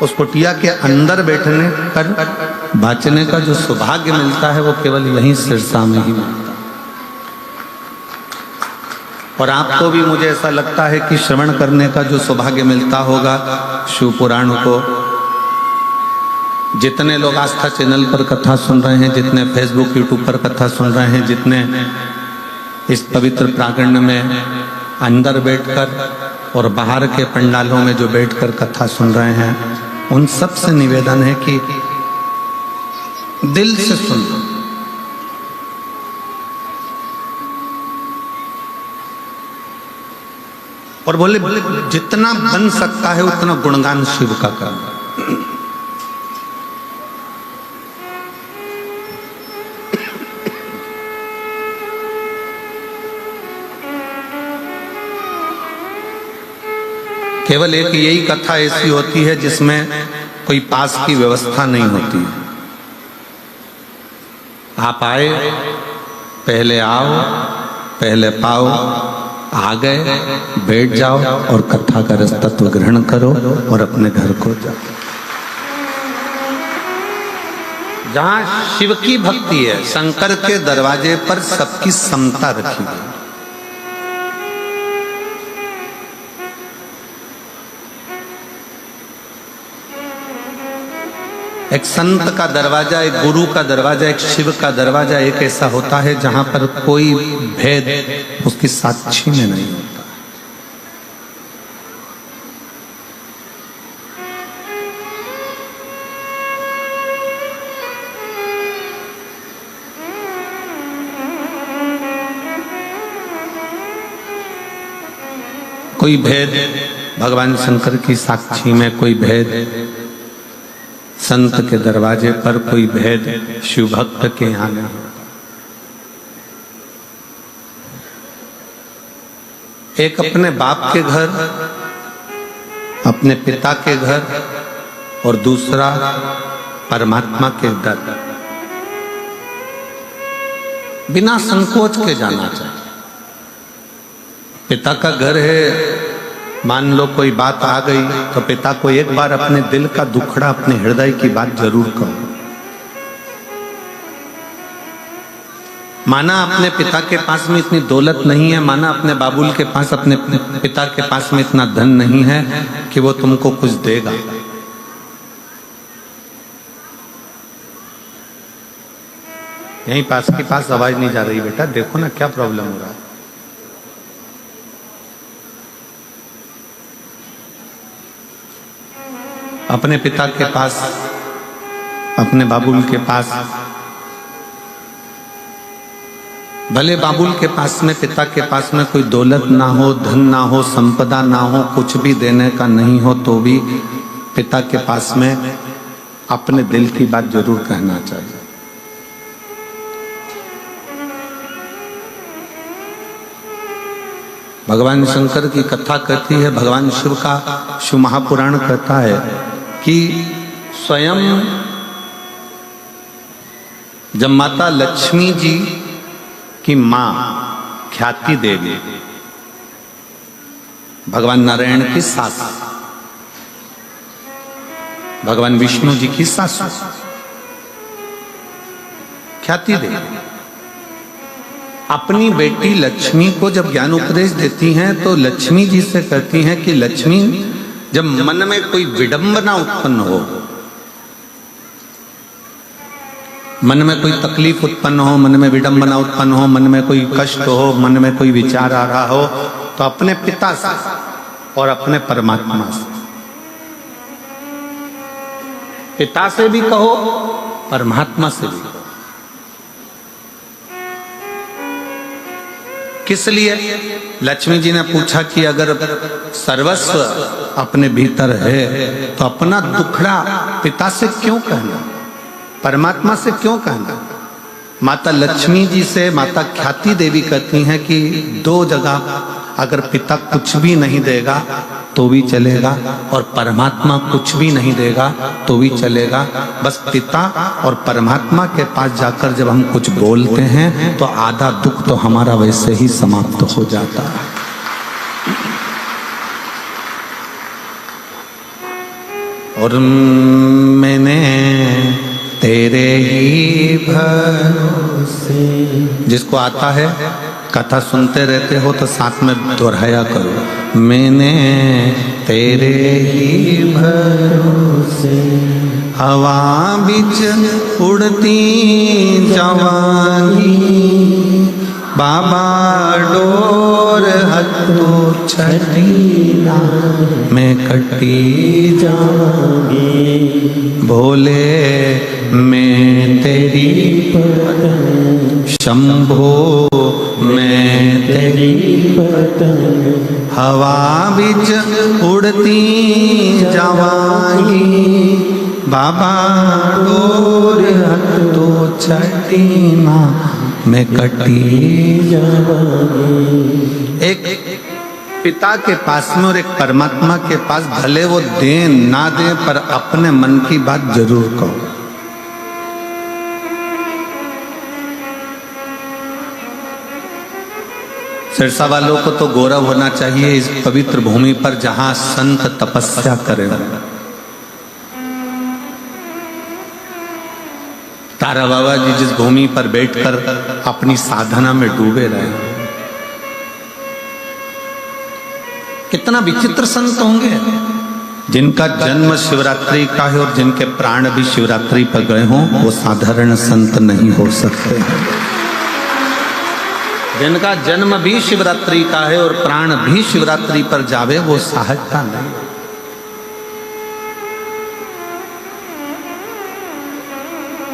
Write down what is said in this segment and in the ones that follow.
उस कुटिया के अंदर बैठने कर बाँचने का जो सौभाग्य मिलता है वो केवल यहीं सिरसा में ही मिलता है। और आपको भी मुझे ऐसा लगता है कि श्रवण करने का जो सौभाग्य मिलता होगा शिव पुराण को, जितने लोग आस्था चैनल पर कथा सुन रहे हैं, जितने फेसबुक यूट्यूब पर कथा सुन रहे हैं, जितने इस पवित्र प्रांगण में अंदर बैठकर और बाहर के पंडालों में जो बैठकर कथा सुन रहे हैं, उन सब से निवेदन है कि दिल से सुनो। और बोले जितना बन सकता है उतना गुणगान शिव का करना। केवल एक यही कथा ऐसी होती है जिसमें कोई पास की व्यवस्था नहीं होती। आप आए, पहले आओ, पहले पाओ, आ गए, बैठ जाओ और कथा का रस तत्व ग्रहण करो और अपने घर को जाओ। जहां शिव की भक्ति है, शंकर के दरवाजे पर सबकी समता रखी गई। एक संत का दरवाजा, एक गुरु का दरवाजा, एक शिव का दरवाजा एक ऐसा होता है जहां पर कोई भेद उसकी साक्षी में नहीं होता। कोई भेद भगवान शंकर की साक्षी में, कोई भेद संत के दरवाजे पर, कोई भेद शिव भक्त के यहाँ नहीं। एक अपने बाप के घर, अपने पिता के घर, और दूसरा परमात्मा के दर। बिना संकोच के जाना चाहिए। पिता का घर है, मान लो कोई बात आ गई तो पिता को एक बार अपने दिल का दुखड़ा, अपने हृदय की बात जरूर कहो। माना अपने पिता के पास में इतनी दौलत नहीं है, माना अपने बाबुल के पास, अपने पिता के पास में इतना धन नहीं है कि वो तुमको कुछ देगा। यहीं पास के पास आवाज नहीं जा रही बेटा, देखो ना क्या प्रॉब्लम हो रहा है। अपने पिता के पास, अपने बाबुल के पास, भले बाबुल के पास में, पिता के पास में कोई दौलत ना हो, धन ना हो, संपदा ना हो, कुछ भी देने का नहीं हो, तो भी पिता के पास में अपने दिल की बात जरूर कहना चाहिए। भगवान शंकर की कथा कहती है, भगवान शिव का शिव महापुराण कहता है कि स्वयं जब माता लक्ष्मी जी की मां ख्याति देवी, भगवान नारायण की सास, भगवान विष्णु जी की सासू ख्याति देवी, अपनी बेटी लक्ष्मी को जब ज्ञान उपदेश देती हैं तो लक्ष्मी जी से कहती हैं कि लक्ष्मी, जब मन में कोई विडंबना उत्पन्न हो, मन में कोई तकलीफ उत्पन्न हो, मन में विडंबना उत्पन्न हो, मन में कोई कष्ट हो, मन में कोई विचार आ रहा हो, तो अपने पिता से और अपने परमात्मा से, पिता से भी कहो, परमात्मा से भी कहो। किस लिए? लक्ष्मी जी ने पूछा कि अगर सर्वस्व अपने भीतर है तो अपना दुखड़ा पिता से क्यों कहना, परमात्मा से क्यों कहना। माता लक्ष्मी जी से माता ख्याति देवी कहती हैं कि दो जगह अगर पिता कुछ भी नहीं देगा तो भी चलेगा और परमात्मा कुछ भी नहीं देगा तो भी चलेगा, बस पिता और परमात्मा के पास जाकर जब हम कुछ बोलते हैं तो आधा दुख तो हमारा वैसे ही समाप्त हो जाता है। और मैंने तेरे ही भरोसे। जिसको आता है कथा सुनते रहते हो तो साथ में दोहराया करो, मैंने तेरे ही भरोसे हवा बिच उड़ती जवानी, बाबा डोर हथो छठीला मैं कटी जाऊंगी, बोले मैं तेरी पतंग, शंभो मैं तेरी पतंग, हवा बिच उड़ती जवानी, बाबा डोर हथो छठीला मैं कटी जाऊंगी। एक पिता के पास में और एक परमात्मा के पास भले वो दें ना दें पर अपने मन की बात जरूर कहो। सिरसा वालों को तो गौरव होना चाहिए इस पवित्र भूमि पर जहां संत तपस्या करें। तारा बाबा जी जिस भूमि पर बैठकर अपनी साधना में डूबे रहे, कितना विचित्र संत होंगे जिनका जन्म शिवरात्रि का है और जिनके प्राण भी शिवरात्रि पर गए हों, वो साधारण संत नहीं हो सकते। जिनका जन्म भी शिवरात्रि का है और प्राण भी शिवरात्रि पर जावे, वो सहजता नहीं।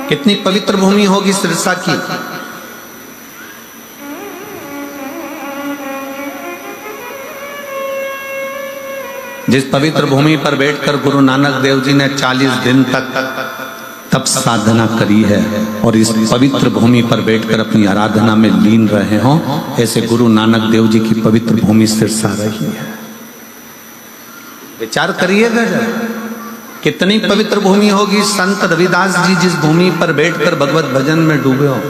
कितनी पवित्र भूमि होगी सिरसा की। जिस पवित्र भूमि पर बैठकर गुरु नानक देव जी ने 40 दिन तक तप साधना करी है और इस पवित्र भूमि पर बैठकर अपनी आराधना में लीन रहे हों, ऐसे गुरु नानक देव जी की पवित्र भूमि सिरसा रही है। विचार करिएगा जरा, कितनी पवित्र भूमि होगी। संत रविदास जी जिस भूमि पर बैठकर भगवत भजन में डूबे हो,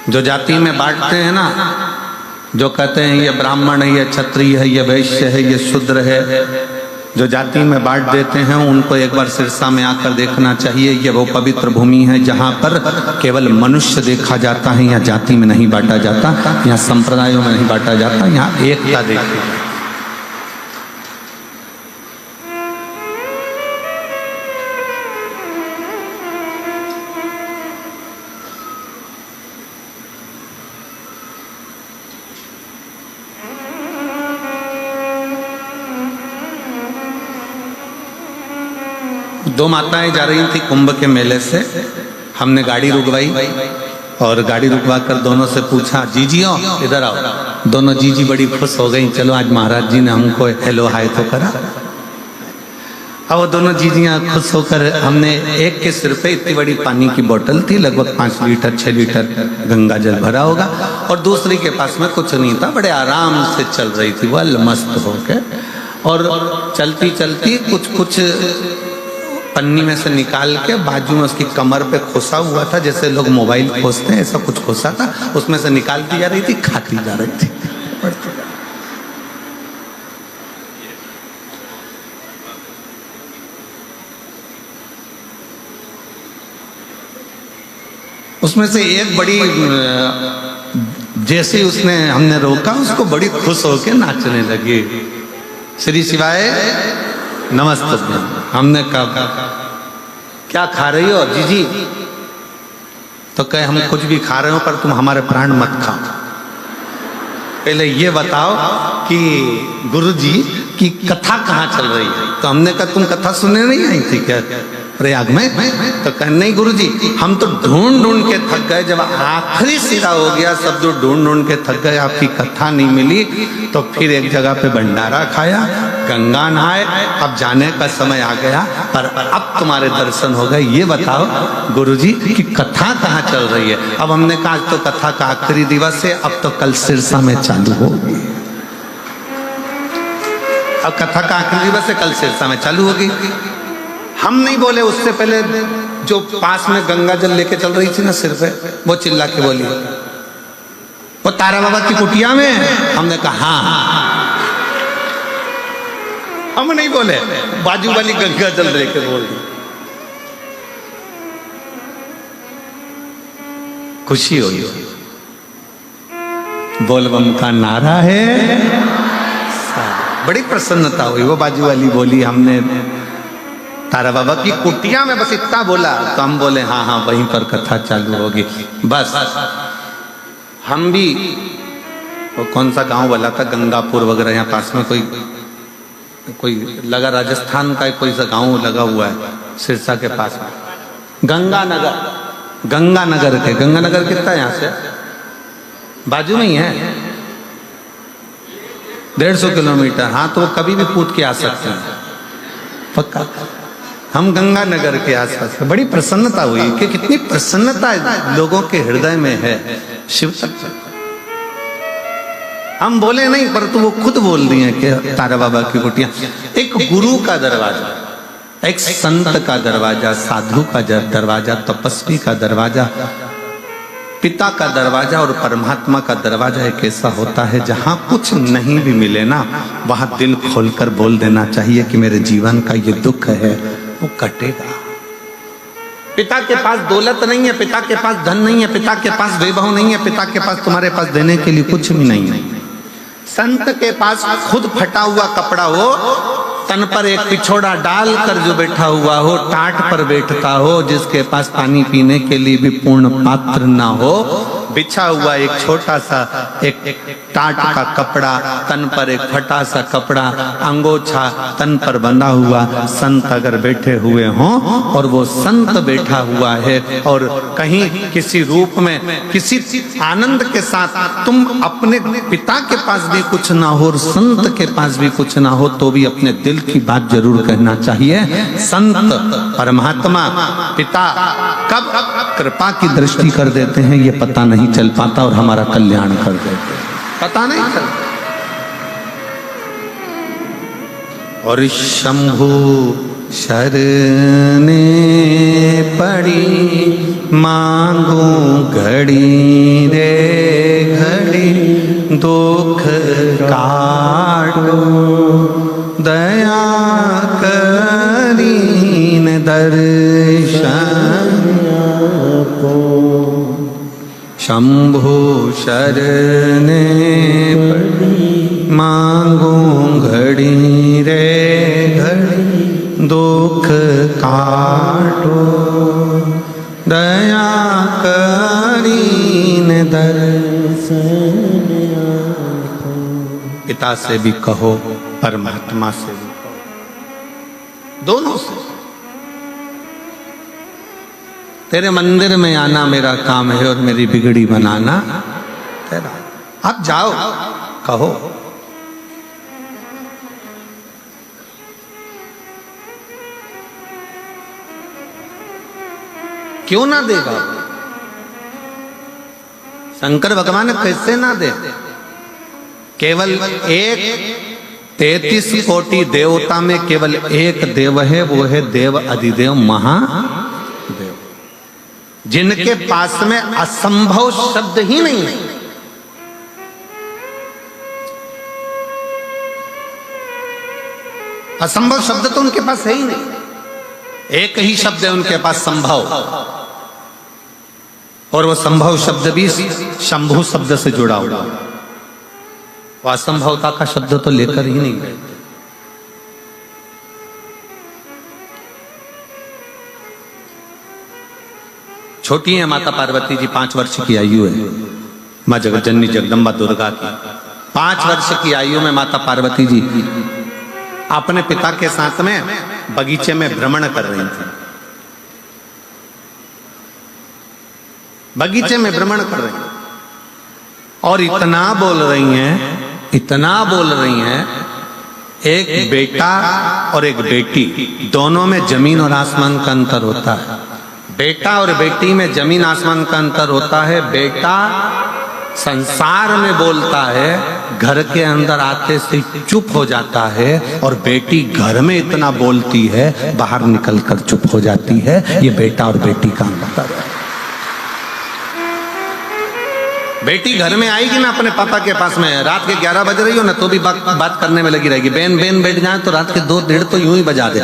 जो जाति में बांटते हैं ना, जो कहते हैं ये ब्राह्मण है, ये क्षत्रिय है, ये वैश्य है, ये शूद्र है, जो जाति में बांट देते हैं उनको एक बार सिरसा में आकर देखना चाहिए। ये वो पवित्र भूमि है जहाँ पर केवल मनुष्य देखा जाता है। यहाँ जाति में नहीं बांटा जाता, यहाँ संप्रदायों में नहीं बांटा जाता, यहाँ एकता देखी जाती। दो माताएं जा रही थी कुंभ के मेले से। हमने गाड़ी रुकवाई और गाड़ी रुकवा कर दोनों से पूछा, जीजियो इधर आओ। दोनों जीजी बड़ी खुश हो गई, चलो आज महाराज जी ने हमको हेलो हाय तो करा। अब वो दोनों जीजियां खुश होकर, हमने एक के सिर पे इतनी बड़ी पानी की बोतल थी, लगभग 5 लीटर 6 लीटर गंगा जल भरा होगा, और दूसरी के पास में कुछ नहीं था, बड़े आराम से चल रही थी वह मस्त होके। और चलती चलती कुछ पन्नी में से निकाल के बाजू में उसकी कमर पे खोसा हुआ था, जैसे लोग मोबाइल खोसते हैं, ऐसा कुछ खोसा था, उसमें से निकालती जा रही थी, खाती जा रही थी। उसमें से एक बड़ी, जैसे उसने हमने रोका, उसको बड़ी खुश होकर नाचने लगी। श्री शिवाय नमस्ते। हमने कहा क्या खा रही हो जीजी? तो कहे हम कुछ भी खा रहे हो पर तुम हमारे प्राण मत खाओ। पहले ये बताओ कि गुरुजी की कथा कहाँ चल रही है? तो हमने कहा तुम कथा सुनने नहीं आई थी क्या प्रयाग में? तो कहे नहीं गुरुजी, हम तो ढूंढ ढूंढ के थक गए, जब आखिरी सिरा हो गया सब जो ढूंढ ढूंढ के थक गए, आपकी कथा नहीं मिली, तो फिर एक जगह पे भंडारा खाया, गंगा नहाए, अब जाने का समय आ गया, पर अब तुम्हारे दर्शन हो गए। ये बताओ गुरुजी की कथा कहाँ चल रही है? अब हमने कहा आज तो कथा का आखिरी दिवस है, अब तो कल सिरसा में चालू होगी। अब कथा का आखिरी दिवस है, कल सिरसा में चालू होगी। हम नहीं बोले, उससे पहले जो पास में गंगा जल लेके चल रही थी ना सिर पे, वो चिल्ला के बोली वो तारा बाबा की कुटिया में। हमने कहा हाँ। हम नहीं बोले, बाजू वाली गंगा जल रहे के बोल दी। खुशी हुई, बोलबम का नारा है, बड़ी प्रसन्नता हुई। वो बाजू वाली बोली हमने तारा बाबा की कुटिया में बस इतना बोला, तो हम बोले हाँ हाँ वहीं पर कथा चालू होगी। बस हम भी, वो कौन सा गांव वाला था, गंगापुर वगैरह, यहाँ पास में कोई लगा, राजस्थान का कोई सा गांव लगा हुआ है सिरसा के पास में, गंगानगर कितना यहाँ से बाजू में ही है, 150 किलोमीटर। हाँ तो वो कभी भी कूद के आ सकते हैं पक्का। हम गंगानगर के आसपास है। बड़ी प्रसन्नता हुई कि कितनी प्रसन्नता लोगों के हृदय में है शिव तत्व। हम बोले नहीं, परंतु वो खुद बोल रही हैं कि तारा बाबा की कुटिया एक गुरु का दरवाजा, एक संत का दरवाजा, साधु का दरवाजा, तपस्वी का दरवाजा, पिता का दरवाजा और परमात्मा का दरवाजा एक ऐसा होता है जहां कुछ नहीं भी मिले ना, वहां दिल खोलकर बोल देना चाहिए कि मेरे जीवन का ये दुख है वो कटेगा। पिता के पास दौलत नहीं है, पिता के पास धन नहीं है, पिता के पास वैभव नहीं है, पिता के पास तुम्हारे पास देने के लिए कुछ भी नहीं है। संत के पास खुद फटा हुआ कपड़ा हो, तन पर एक पिछोड़ा डाल कर जो बैठा हुआ हो, टाट पर बैठता हो, जिसके पास पानी पीने के लिए भी पूर्ण पात्र ना हो, बिछा हुआ एक छोटा सा एक टाट का कपड़ा, तन पर एक फटा सा कपड़ा, अंगोछा तन पर बंधा हुआ संत अगर बैठे हुए हों, और वो संत बैठा हुआ है और कहीं किसी रूप में किसी आनंद के साथ, तुम अपने पिता के पास भी कुछ ना हो और संत के पास भी कुछ ना हो, तो भी अपने दिल की बात जरूर कहना चाहिए। संत परमात्मा पिता कब कृपा की दृष्टि कर देते हैं ये पता नहीं चल पाता, और हमारा कल्याण कर देते हैं, पता नहीं चलता। और शंभु शरणे पड़ी मांगू घड़ी रे घड़ी, दुख काटो दया करीन दर्शन को। शंभु शरणे पड़ी मांगू घड़ी रे घड़ी, दुख काटो दया करीन दर्शन। पिता से भी कहो, परमात्मा से भी कहो, दोनों से। तेरे मंदिर में आना मेरा काम है और मेरी बिगड़ी बनाना तेरा। आप जाओ, कहो। क्यों ना देगा? शंकर भगवान कैसे ना दे? केवल एक 33 कोटि देवता में केवल एक देव है, वो है देव अधिदेव महादेव, जिनके पास में असंभव शब्द ही नहीं है। असंभव शब्द तो उनके पास है ही नहीं, एक ही शब्द है उनके पास, संभव। और वो संभव शब्द भी शंभु शब्द से जुड़ा हुआ, वो असंभवता का शब्द तो लेकर ही नहीं गए। छोटी है माता पार्वती जी, 5 वर्ष की आयु है माँ जगज्जननी जगदम्बा दुर्गा की। 5 वर्ष की आयु में माता पार्वती जी अपने पिता के साथ में बगीचे में भ्रमण कर रही थी। बगीचे में भ्रमण कर रही हैं और इतना बोल रही हैं, इतना बोल रही हैं, एक बेटा और एक बेटी, दोनों में जमीन और आसमान का अंतर होता है। बेटा और बेटी में जमीन आसमान का अंतर होता है। बेटा संसार में बोलता है, घर के अंदर आते से चुप हो जाता है, और बेटी घर में इतना बोलती है, बाहर निकलकर चुप हो जाती है। ये बेटा और बेटी का अंतर है। बेटी घर में आएगी ना अपने पापा के पास में, रात के 11 बज रही हो ना तो भी बात करने में लगी रहेगी। बेन बेन बैठ जाए तो रात के 2-1:30 तो यूं ही बजा दे,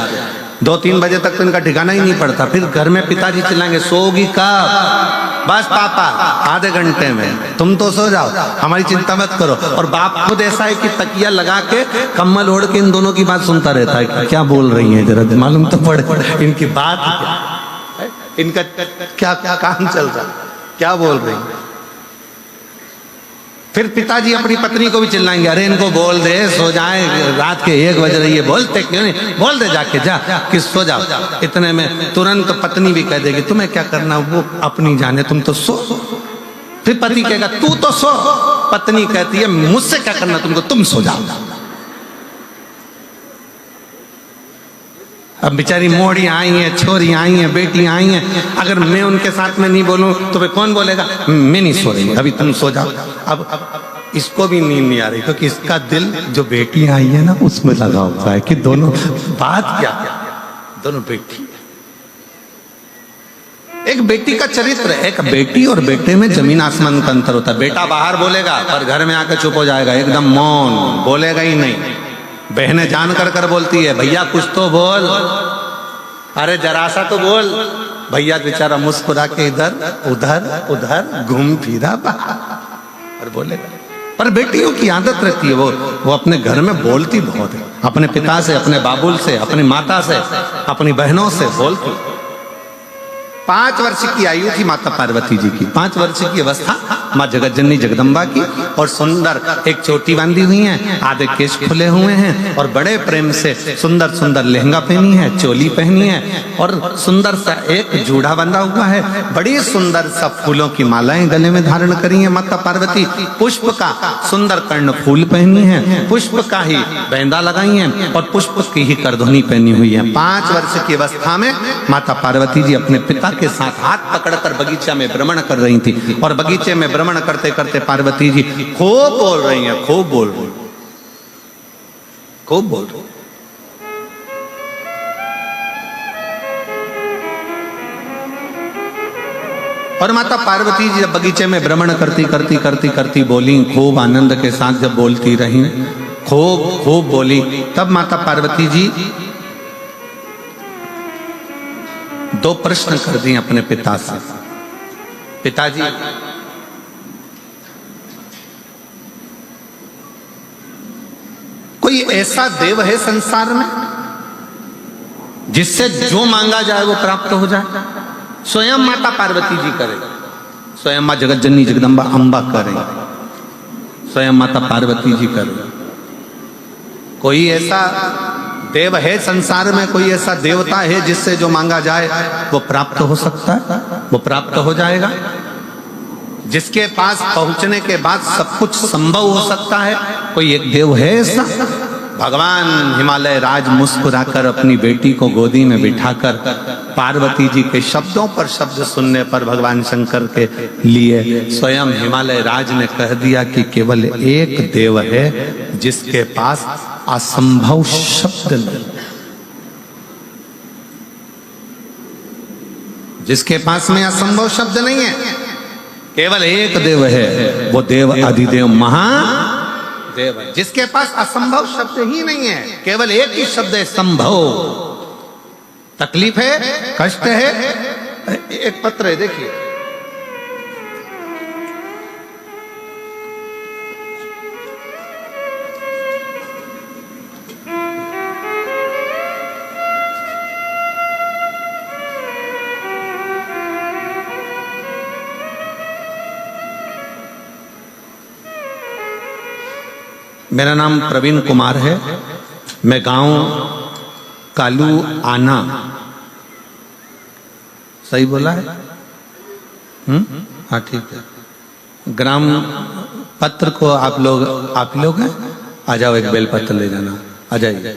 2-3 बजे तक तो इनका ठिकाना ही नहीं पड़ता। फिर घर में पिताजी चिल्लाएंगे सोगी कब? बस पापा आधे घंटे में, तुम तो सो जाओ, हमारी चिंता मत करो। और बाप खुद ऐसा है कि तकिया लगा के कम्बल ओढ़ के इन दोनों की बात सुनता रहता है, क्या बोल रही है जरा मालूम तो पड़े इनकी बात, इनका क्या क्या काम चल रहा, क्या बोल रही है। फिर पिताजी अपनी पत्नी को भी चिल्लाएंगे, अरे इनको बोल दे सो जाए, रात के 1 बज रही है, बोलते क्यों नहीं, बोल दे जाके जा कि सो जाओ। इतने में तुरंत पत्नी भी कह देगी तुम्हें क्या करना, वो अपनी जाने, तुम तो सो। फिर पति कहेगा तू तो सो, पत्नी कहती है मुझसे क्या करना तुमको, तुम सो जाओ। अब बेचारी मोड़ी आई है, छोरी आई है, बेटी आई है, अगर मैं उनके साथ में नहीं बोलूं तो वे कौन बोलेगा, मैं नहीं सो रही, अभी तुम सो जाओ। अब इसको भी नींद नहीं आ रही क्योंकि इसका दिल जो बेटी आई है ना उसमें लगा हुआ है कि दोनों बात क्या, दोनों बेटी। एक बेटी का चरित्र, एक बेटी और बेटे में जमीन आसमान का अंतर होता है। बेटा बाहर बोलेगा पर घर में आकर चुप हो जाएगा, एकदम मौन, बोलेगा ही नहीं। बहनें जान कर बोलती है भैया कुछ तो बोल, अरे जरा सा तो बोल। भैया बेचारा मुस्कुरा के इधर उधर उधर घूम फिरा और बोलेगा। पर बेटियों की आदत रहती है, वो अपने घर में बोलती बहुत है, अपने पिता से, अपने बाबुल से, अपनी माता से, अपनी बहनों से बोलती। 5 वर्ष की आयु थी माता पार्वती जी की, 5 वर्ष की अवस्था माँ जगतजननी जगदम्बा की, और सुंदर एक चोटी बांधी हुई है, आधे केश खुले हुए हैं, और बड़े प्रेम से सुंदर सुंदर लहंगा पहनी है, चोली पहनी है, और सुंदर सा एक जूड़ा बंधा हुआ है। बड़ी सुंदर सा फूलों की मालाएं गले में धारण करी है माता पार्वती। पुष्प का सुंदर कर्ण फूल पहनी है, पुष्प का ही बैंदा लगाई है, और पुष्प की ही करधुनी पहनी हुई है। 5 वर्ष की अवस्था में माता पार्वती जी अपने पिता के साथ हाथ पकड़कर बगीचा में भ्रमण कर रही थी, और बगीचे में भ्रमण करते करते पार्वती जी खूब बोल रही हैं, खूब बोल रही, खूब बोल रही। और माता पार्वती जी जब बगीचे में भ्रमण करती बोली, खूब आनंद के साथ जब बोलती रही, खूब बोली, तब माता पार्वती जी 2 प्रश्न कर दिए अपने पिता से। पिताजी, कोई ऐसा देव है संसार में जिससे जो मांगा जाए वो प्राप्त हो जाए? स्वयं माता पार्वती जी करे, स्वयं मां जगतजननी जगदम्बा अम्बा करें, स्वयं माता पार्वती जी करें। कोई ऐसा देव है संसार में, कोई ऐसा देवता है जिससे जो मांगा जाए वो प्राप्त हो सकता है, वो प्राप्त हो जाएगा? जिसके पास पहुंचने के बाद सब कुछ संभव हो सकता है, कोई एक देव है ऐसा? भगवान हिमालय राज मुस्कुराकर अपनी बेटी को गोदी में बिठाकर पार्वती जी के शब्दों पर शब्द सुनने पर भगवान शंकर के लिए स्वयं हिमालय राज ने कह दिया कि केवल एक देव है जिसके पास असंभव शब्द नहीं, जिसके पास में असंभव शब्द नहीं है। केवल एक देव है, वो देव अधिदेव महादेव है, जिसके पास असंभव शब्द ही नहीं है। केवल एक ही शब्द है, संभव। तकलीफ है, कष्ट है, एक पत्र है देखिए, मेरा नाम प्रवीण कुमार है, मैं गांव कालू आना, सही बोला है? हाँ ठीक है। ग्राम पत्र को आप लोग हैं, आ जाओ, एक बेल पत्र ले जाना, आ जाइए।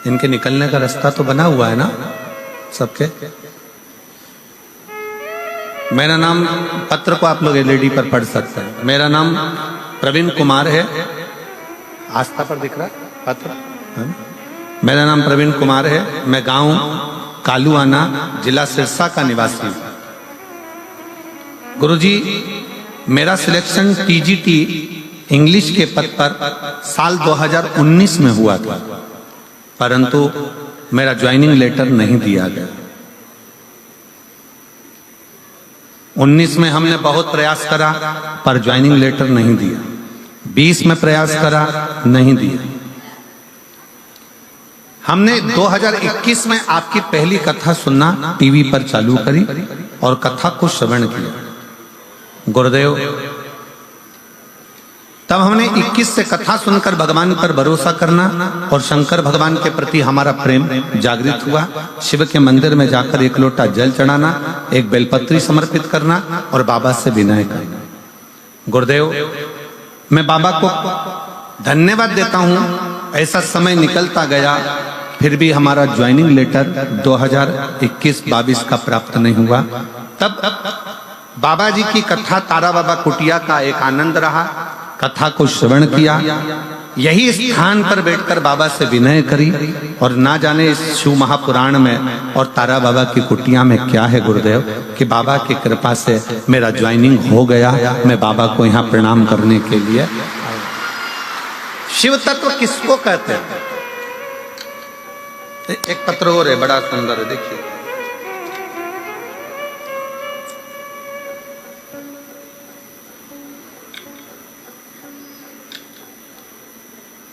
इनके निकलने का रास्ता तो बना हुआ है ना सबके? मेरा नाम, पत्र को आप लोग एलईडी पर पढ़ सकते हैं। मेरा नाम प्रवीण कुमार है, आस्था पर दिख रहा है पत्र। मेरा नाम प्रवीण कुमार है, मैं गांव कालुआना, जिला सिरसा का निवासी हूं। गुरुजी, मेरा सिलेक्शन टीजीटी इंग्लिश के पद पर साल 2019 में हुआ था, परंतु मेरा ज्वाइनिंग लेटर नहीं दिया गया। 19 में हमने बहुत प्रयास करा पर ज्वाइनिंग लेटर नहीं दिया। 20 में प्रयास करा, नहीं दिया। हमने 2021 में आपकी पहली कथा सुनना टीवी पर चालू करी और कथा को श्रवण किया। गुरुदेव, तब हमने 21 से कथा सुनकर भगवान पर भरोसा करना और शंकर भगवान के प्रति हमारा प्रेम जागृत हुआ। शिव के मंदिर में जाकर एक लोटा जल चढ़ाना, एक बेलपत्री समर्पित करना और बाबा से विनय करना। गुरुदेव, मैं बाबा को धन्यवाद देता हूं, ऐसा समय निकलता गया फिर भी हमारा ज्वाइनिंग लेटर 2021-22 का प्राप्त नहीं हुआ। तब बाबा जी की कथा तारा बाबा कुटिया का एक आनंद रहा। कथा को श्रवण किया, यही स्थान पर बैठकर बाबा से विनय करी और ना जाने इस शिव महापुराण में और तारा बाबा की कुटिया में क्या है गुरुदेव कि बाबा की कृपा से मेरा ज्वाइनिंग हो गया। मैं बाबा को यहाँ प्रणाम करने के लिए। शिव तत्व किसको कहते हैं? एक पत्र और है, बड़ा सुंदर है, देखिए।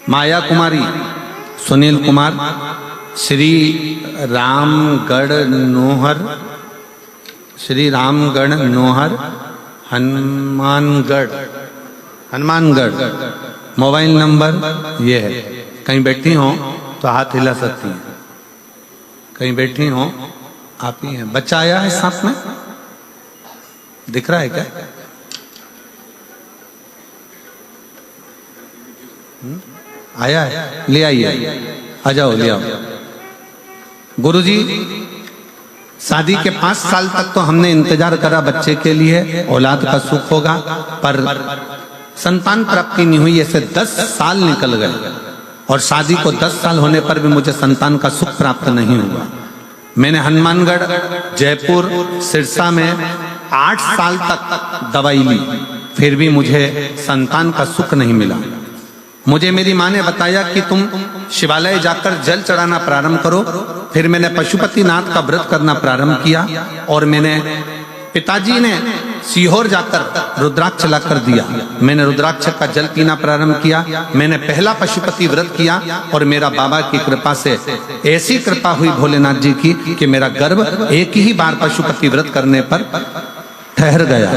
माया कुमारी, सुनील कुमार, श्री रामगढ़ नोहर, श्री रामगढ़ नोहर, हनुमानगढ़। मोबाइल नंबर ये है। कहीं बैठी हो तो हाथ हिला सकती हैं, कहीं बैठी हो आप ही हैं। बच्चा आया है साथ में, दिख रहा है क्या? आया है, ले आइए, आ जाओ, ले आओ। गुरुजी, शादी के 5 साल तक तो हमने इंतजार करा बच्चे के लिए, औलाद का सुख होगा, पर संतान प्राप्ति नहीं हुई। ऐसे 10 साल निकल गए और शादी को 10 साल होने पर भी मुझे संतान का सुख प्राप्त नहीं हुआ। मैंने हनुमानगढ़, जयपुर, सिरसा में 8 साल तक दवाई ली, फिर भी मुझे संतान का सुख नहीं मिला। मुझे मेरी माँ ने बताया कि तुम शिवालय जाकर जल चढ़ाना प्रारंभ करो। फिर मैंने पशुपतिनाथ का व्रत करना प्रारंभ किया और मैंने पिताजी ने सीहोर जाकर रुद्राक्ष लाकर दिया। मैंने रुद्राक्ष का जल पीना प्रारंभ किया। मैंने पहला पशुपति व्रत किया और मेरा बाबा की कृपा से ऐसी कृपा हुई भोलेनाथ जी की कि मेरा गर्भ एक ही बार पशुपति व्रत करने पर ठहर गया।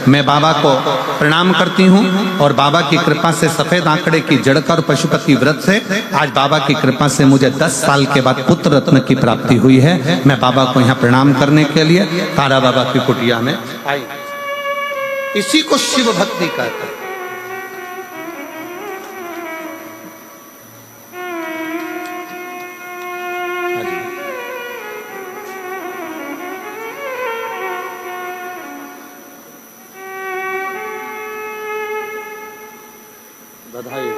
मैं बाबा को प्रणाम करती हूँ और बाबा की कृपा से सफेद आंकड़े की जड़कर पशुपति व्रत से आज बाबा की कृपा से मुझे 10 साल के बाद पुत्र रत्न की प्राप्ति हुई है। मैं बाबा को यहाँ प्रणाम करने के लिए तारा बाबा की कुटिया में आई। इसी को शिव भक्ति कहते हैं। बधाई,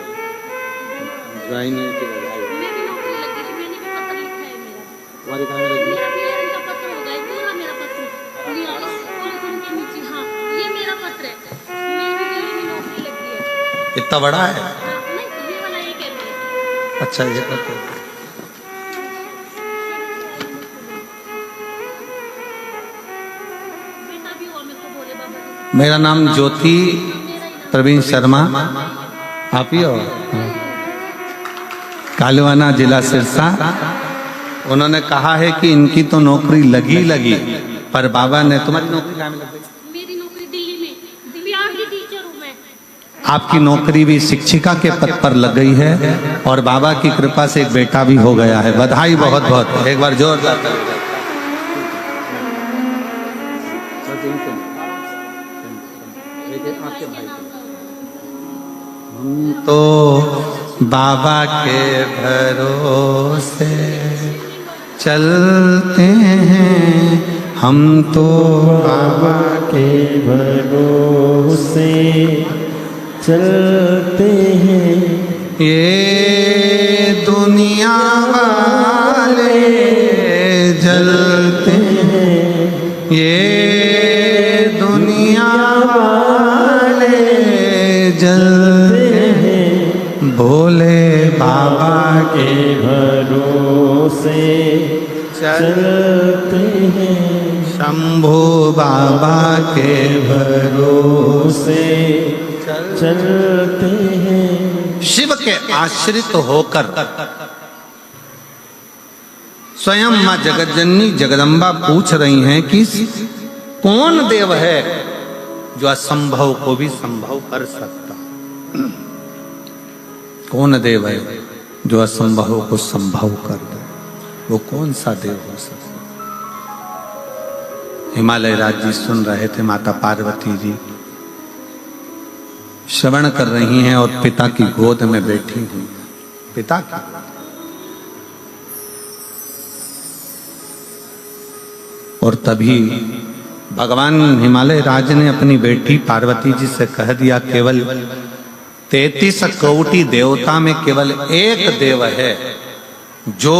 ज्वाइनिंग की बधाई। मेरी नौकरी लगी थी, मैंने भी पत्र लिखा है मेरा। तुम्हारी कहाँ लगी? मेरा क्लियर का पत्र होगा, ये पूरा मेरा पत्र लिया पुलिस के नीचे। हाँ, ये मेरा पत्र है। मेरी नौकरी लगी है। इतना बड़ा है? नहीं, ये वाला ये कह रही है। अच्छा, ये पत्र। बेटा भी हुआ मेरे को बोले बाबा जी। मेरा नाम ज्योति प्रवीण शर्मा, आप ही हो? कालुआना, जिला सिरसा। उन्होंने कहा है कि इनकी तो नौकरी लगी पर बाबा ने। तुम्हारी नौकरी कहाँ में लग गई? मेरी नौकरी दिल्ली में, दिव्यांग की टीचर हूँ मैं। आपकी नौकरी भी शिक्षिका के पद पर लग गई है और बाबा की कृपा से एक बेटा भी हो गया है। बधाई बहुत बहुत, एक बार जोरदार। हम तो बाबा के भरोसे चलते हैं, हम तो बाबा के भरोसे चलते हैं। ये दुनिया वाले जलते हैं ये दुनिया वाले जलते हैं भोले बाबा के भरोसे चलते हैं शंभू बाबा के भरोसे चलते हैं। शिव के आश्रित होकर स्वयं मां जगतजननी जगदम्बा पूछ रही हैं कि कौन देव है जो असंभव को भी संभव कर सकता। कौन देव है जो असंभव को संभव कर दे, वो कौन सा देव हो सकता। हिमालय राज जी सुन रहे थे, माता पार्वती जी श्रवण कर रही हैं और पिता की गोद में बैठी हुई। पिता की और तभी भगवान हिमालय राज ने अपनी बेटी पार्वती जी से कह दिया, केवल 33 कोटि देवता में केवल एक देव है जो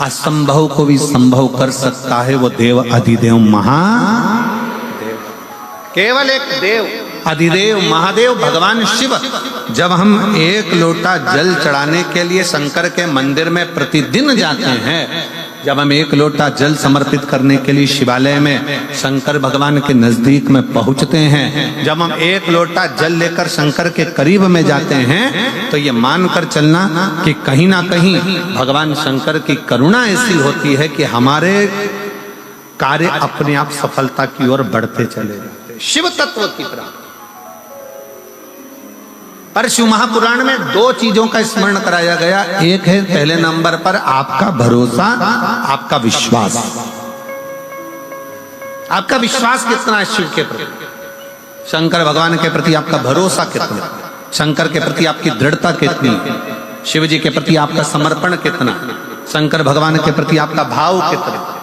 असंभव को भी संभव कर सकता है, वो देव अधिदेव महादेव। केवल एक देव अधिदेव महादेव भगवान शिव। जब हम एक लोटा जल चढ़ाने के लिए शंकर के मंदिर में प्रतिदिन जाते हैं, जब हम एक लोटा जल समर्पित करने के लिए शिवालय में शंकर भगवान के नजदीक में पहुंचते हैं, जब हम एक लोटा जल लेकर शंकर के करीब में जाते हैं, तो ये मानकर चलना कि कहीं ना कहीं भगवान शंकर की करुणा ऐसी होती है कि हमारे कार्य अपने आप सफलता की ओर बढ़ते चले जाते हैं। शिव तत्व की प्राप्ति। पर शिव महापुराण में 2 चीजों का स्मरण कराया गया। एक है पहले नंबर पर आपका भरोसा, आपका विश्वास। आपका विश्वास कितना है शिव के प्रति, शंकर भगवान के प्रति आपका भरोसा कितना, शंकर के प्रति आपकी दृढ़ता कितनी, शिव जी के प्रति आपका समर्पण कितना, शंकर भगवान के प्रति आपका भाव कितना।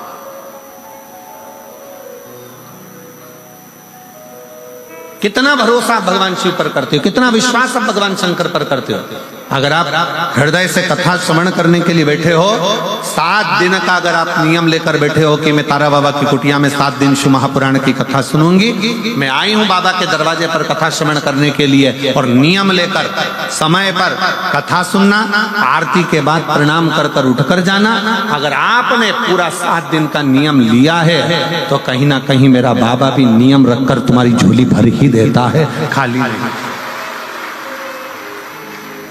कितना भरोसा आप भगवान शिव पर करते हो, कितना विश्वास आप भगवान शंकर पर करते हो। अगर आप हृदय से कथा श्रवण करने के लिए बैठे हो, 7 दिन का अगर आप नियम लेकर बैठे हो कि मैं तारा बाबा की कुटिया में 7 दिन शिव महापुराण की कथा सुनूंगी, मैं आई हूं बाबा के दरवाजे पर कथा श्रवण करने के लिए, और नियम लेकर समय पर कथा सुनना, आरती के बाद प्रणाम कर कर उठकर जाना, अगर आपने पूरा 7 दिन का नियम लिया है तो कहीं ना कहीं मेरा बाबा भी नियम रखकर तुम्हारी झोली भर ही देता है, खाली नहीं।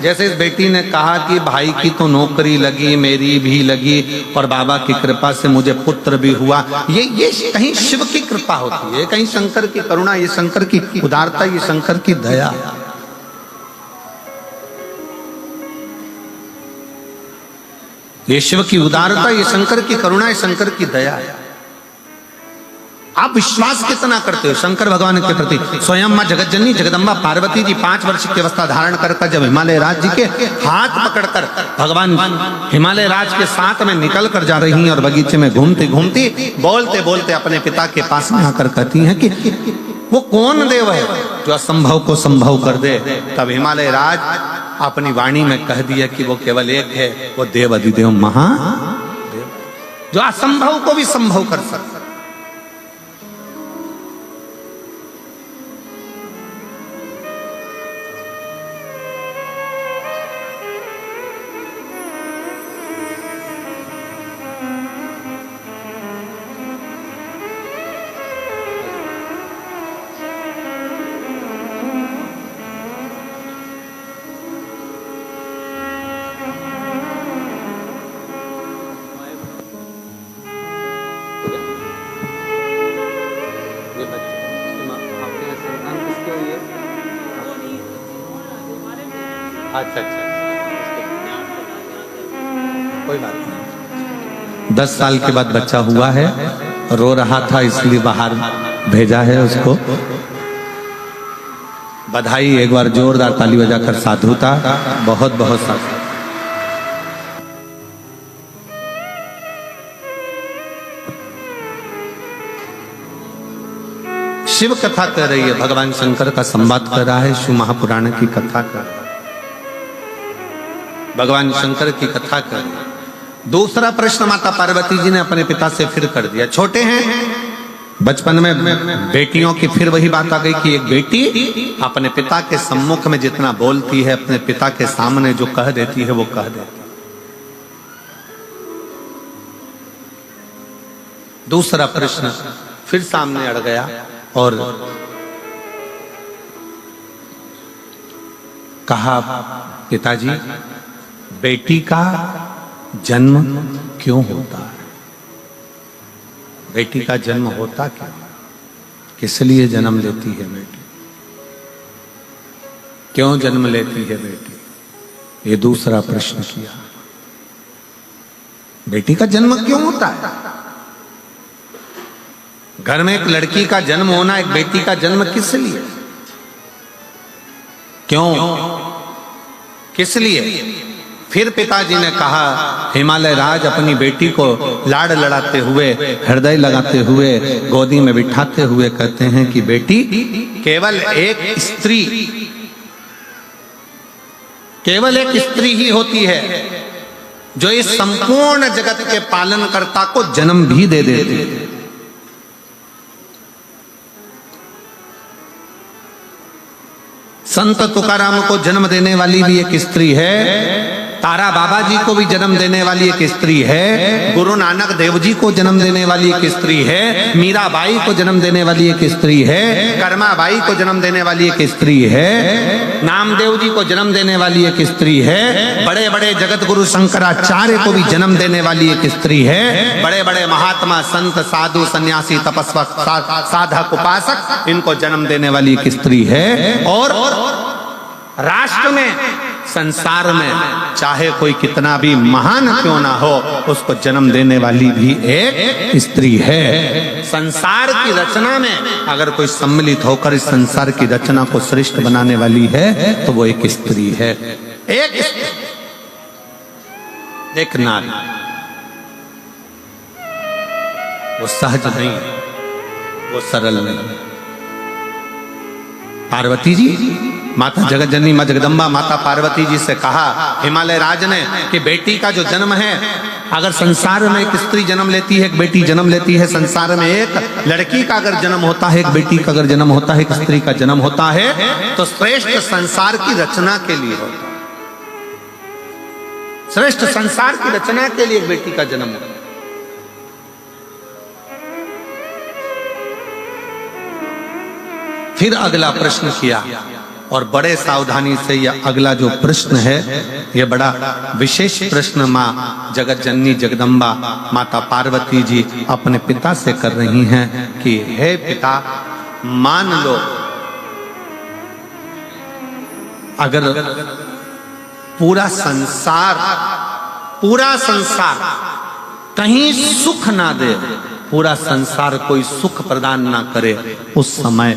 जैसे इस बेटी ने कहा कि भाई की तो नौकरी लगी, मेरी भी लगी, और बाबा की कृपा से मुझे पुत्र भी हुआ। ये कहीं शिव की कृपा होती है, कहीं शंकर की करुणा, ये शंकर की उदारता, ये शंकर की दया। ये शिव की उदारता, ये शंकर की करुणा, ये शंकर की दया है। आप विश्वास कितना करते हो शंकर भगवान के प्रति। स्वयं मां जगतजननी जगदम्बा पार्वती जी 5 वर्ष की अवस्था धारण कर जब हिमालय राज जी के हाथ पकड़कर भगवान हिमालय राज के साथ में निकल कर जा रही हैं, और बगीचे में घूमती घूमती बोलते बोलते अपने पिता के पास में आकर कहती हैं कि वो कौन देव है जो असंभव को संभव कर दे। तब हिमालय राज अपनी वाणी में कह दिया कि वो केवल एक है, वो देव अधिदेव महादेव जो असंभव को भी संभव कर सकता। अच्छा, कोई बात नहीं। 10 साल के बाद बच्चा हुआ है, रो रहा था इसलिए बाहर भेजा है उसको। बधाई, एक बार जोरदार ताली बजाकर साधुता, बहुत बहुत साधु। शिव कथा कर रही है, भगवान शंकर का संवाद कर रहा है, शिव महापुराण की कथा कर रहा है, भगवान शंकर की कथा कर। दूसरा प्रश्न माता पार्वती जी ने अपने पिता से फिर कर दिया। छोटे हैं, बचपन में बेटियों की फिर वही बात आ गई कि एक बेटी अपने पिता के सम्मुख में जितना बोलती है, अपने पिता के सामने जो कह देती है वो कह देती है। दूसरा प्रश्न फिर सामने अड़ गया और कहा, पिताजी बेटी का जन्म क्यों होता है? बेटी का जन्म होता क्यों? किस लिए जन्म लेती है बेटी? क्यों जन्म लेती है बेटी? ये दूसरा प्रश्न किया। बेटी का जन्म क्यों होता है? घर में एक लड़की का जन्म होना, एक बेटी का जन्म किस लिए? क्यों? किस लिए? फिर पिताजी ने कहा, हिमालय राज अपनी बेटी को लाड़ लड़ाते हुए, हृदय लगाते हुए, गोदी में बिठाते हुए कहते हैं कि बेटी केवल एक स्त्री, केवल एक स्त्री ही होती है जो इस संपूर्ण जगत के पालनकर्ता को जन्म भी दे देती है। संत तुकाराम को जन्म देने वाली भी एक स्त्री है, तारा बाबा जी को भी जन्म देने वाली एक स्त्री है, गुरु नानक देव जी को जन्म देने वाली एक स्त्री है, मीराबाई को जन्म देने वाली एक स्त्री है, कर्माबाई को जन्म देने वाली एक स्त्री है, नामदेव जी को जन्म देने वाली एक स्त्री है, बड़े बड़े जगत गुरु शंकराचार्य को भी जन्म देने वाली एक स्त्री है, बड़े बड़े महात्मा संत साधु सन्यासी तपस्वी साधक उपासक इनको जन्म देने वाली एक स्त्री है। और राष्ट्र में, संसार में चाहे कोई कितना भी महान क्यों ना हो, उसको जन्म देने वाली भी एक स्त्री है। संसार की रचना में अगर कोई सम्मिलित होकर इस संसार की रचना को श्रेष्ठ बनाने वाली है तो वो एक स्त्री है, एक स्त्री, एक नारी। वो सहज नहीं, वो सरल नहीं। पार्वती जी, माता जगत जननी मां जगदम्बा माता पार्वती जी से कहा हिमालय राज ने कि बेटी का जो जन्म है, अगर संसार में एक स्त्री जन्म लेती है, एक बेटी जन्म लेती है, संसार में एक लड़की का अगर जन्म होता है, एक बेटी का अगर जन्म होता है, एक स्त्री का जन्म होता है, तो श्रेष्ठ संसार की रचना के लिए होता है। श्रेष्ठ संसार की रचना के लिए एक बेटी का जन्म होता है। फिर अगला प्रश्न किया और बड़े सावधानी से यह अगला जो प्रश्न है, यह बड़ा विशेष प्रश्न मां जगत जननी जगदम्बा माता पार्वती जी अपने पिता से कर रही हैं कि हे पिता, मान लो अगर पूरा संसार कहीं सुख ना दे, पूरा संसार कोई सुख प्रदान ना करे, उस समय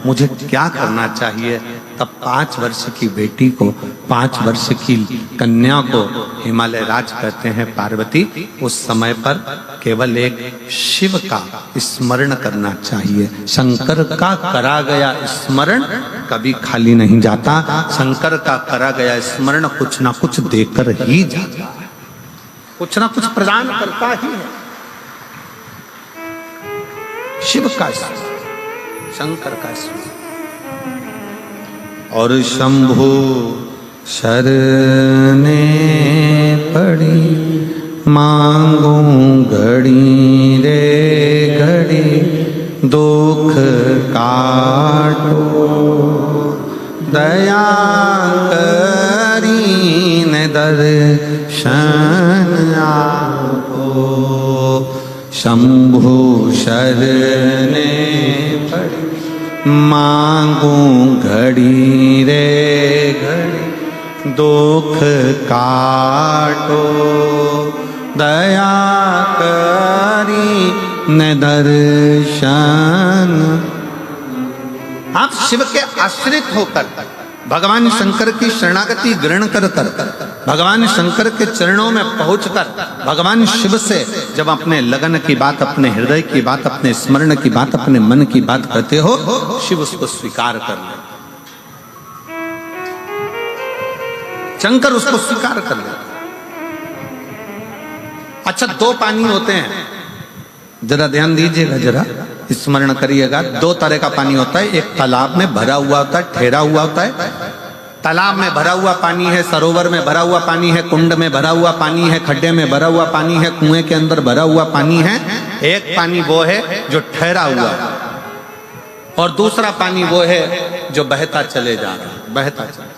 मुझे क्या करना चाहिए? तब 5 वर्ष की बेटी को, 5 वर्ष की कन्या को हिमालय राज कहते हैं, पार्वती उस समय पर केवल एक शिव का स्मरण करना चाहिए। शंकर का करा गया स्मरण कभी खाली नहीं जाता। शंकर का करा गया स्मरण कुछ ना कुछ देकर ही जाता है, कुछ ना कुछ प्रदान करता ही है। शिव का स्मरण, शंकर का स्मरण। और शंभु शरणे पड़ी, मांगू घड़ी रे घड़ी, दुख काटो दया करी न दर्शन आपो। शंभु शरणे पड़ी, मांगू घड़ी रे घड़ी, दुख काटो दया करी न दर्शन। आप शिव के आश्रित होकर भगवान शंकर की शरणागति ग्रहण कर भगवान शंकर के चरणों में पहुंचकर भगवान शिव से जब अपने लगन की बात, अपने हृदय की बात, अपने स्मरण की बात, अपने मन की बात करते हो, शिव उसको स्वीकार कर ले, शंकर उसको स्वीकार कर ले। अच्छा, दो पानी होते हैं, जरा ध्यान दीजिएगा, जरा स्मरण करिएगा। दो तरह का पानी होता है, एक तालाब में भरा हुआ होता है, ठहरा हुआ होता है। तालाब में भरा हुआ पानी है, सरोवर में भरा हुआ पानी है, कुंड में भरा हुआ पानी है, खड्डे में भरा हुआ पानी है, कुएं के अंदर भरा हुआ पानी है। एक पानी वो है जो ठहरा हुआ है, और दूसरा पानी वो है जो बहता चले जा रहा है, बहता चले।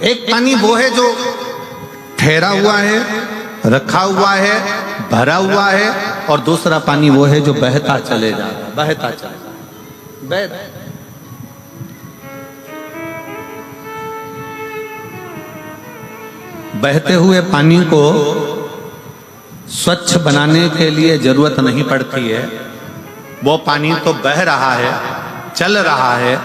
एक पानी वो है जो ठहरा हुआ है, रखा हुआ है, भरा हुआ है, और दूसरा पानी वो है जो बहता चले जा रहा है, बहता चले जा रहा है, बहता। बहते हुए पानी को स्वच्छ बनाने के लिए जरूरत नहीं पड़ती है। वो पानी तो बह रहा है, चल रहा है,